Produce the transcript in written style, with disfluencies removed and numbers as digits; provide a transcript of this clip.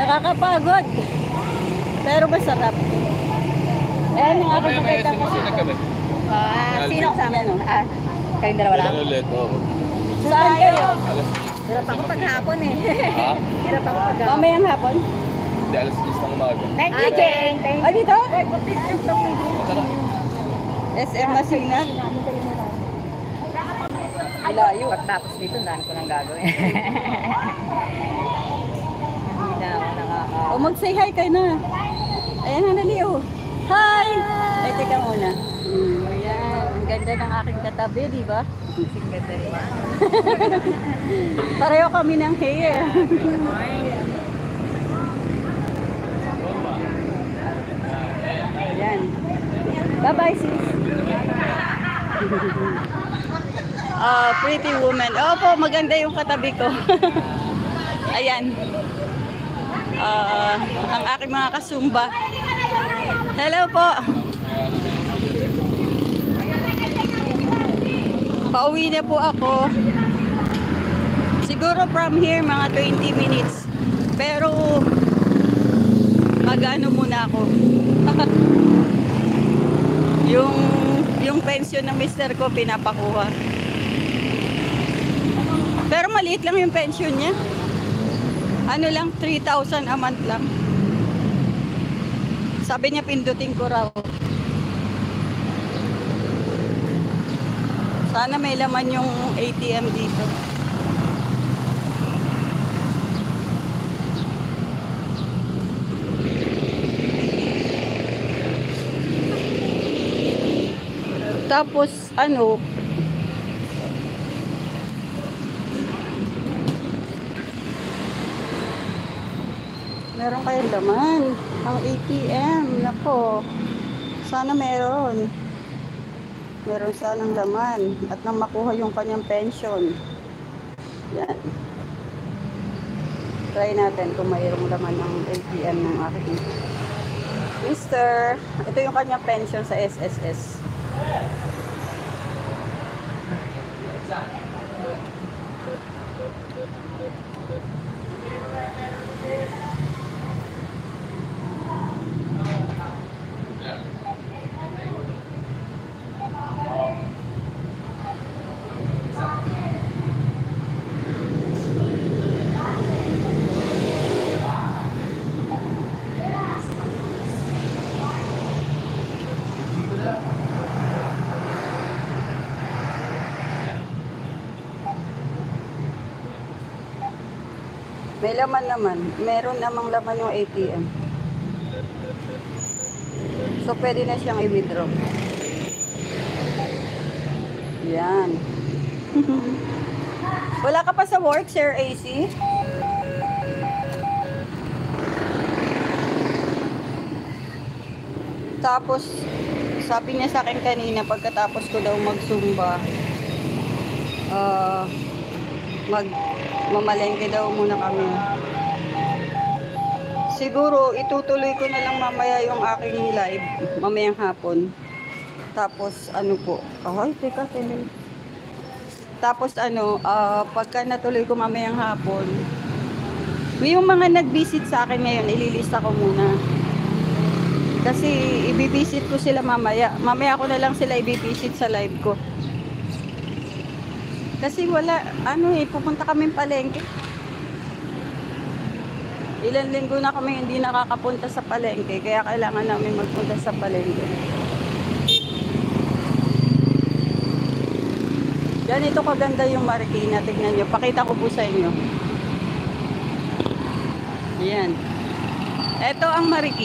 Nakakapagod. Pero masarap. Ayan ang aking makita ko. Sino kasama no? Kayong dalawa lang? Ulit, oo. Saan kayo? Hirap ako paghapon eh. Ha? Hirap ako paghapon. Mamayang hapon? Hindi, alas 10 ng umaga. Thank you, Jane. Thank Ay, dito? Tara. SM Masina. Layo. Pagtapos dito, dami ko nang gagawin. Hindi na ako nakaka... O mag-say hi kayo na. Ayan na nali oh. Hi! Ay, teka muna. Ayan. Ang ganda ng aking katabi, di ba? Ang ganda rin ba? Pareho kami ng hair. Ayan. Bye-bye, sis. Pretty woman. Opo, maganda yung katabi ko. Ayan. Ang aking mga kasumba. Hello po. Pauwi na po ako. Siguro from here mga 20 minutes. Pero mag-ano muna ako. yung pension ng mister ko pinapakuha. Pero maliit lang yung pension niya. Ano lang, 3,000 a month lang. Sabi niya pindutin ko raw. Sana may laman yung ATM dito. Tapos ano, meron kayong laman ang ATM. Nako, sana meron sanang laman at nang makuha yung kanyang pension. Yan, try natin kung mayroong laman ng ATM ng aking mister. Ito yung kanyang pension sa SSS. May laman naman. Meron namang laman yung ATM. So, pwede na siyang i-withdraw. Yan. Wala ka pa sa work, Sir AC? Tapos, sabi niya sa akin kanina, pagkatapos ko daw mag-zumba, mamalengke daw muna kami. Siguro itutuloy ko na lang mamaya yung aking live mamayang hapon. Tapos ano po, teka, tapos ano, pagka natuloy ko mamayang hapon, yung mga nag-visit sa akin ngayon, ililista ko muna. Kasi ibibisit ko sila mamaya. Mamaya ko na lang sila ibibisit sa live ko. Kasi wala, pupunta kami palengke. Ilan linggo na kami hindi nakakapunta sa palengke, kaya kailangan namin magpunta sa palengke. Ganito kaganda yung Marikina, tignan nyo. Pakita ko po sa inyo. Ayan. Ito ang Marikina.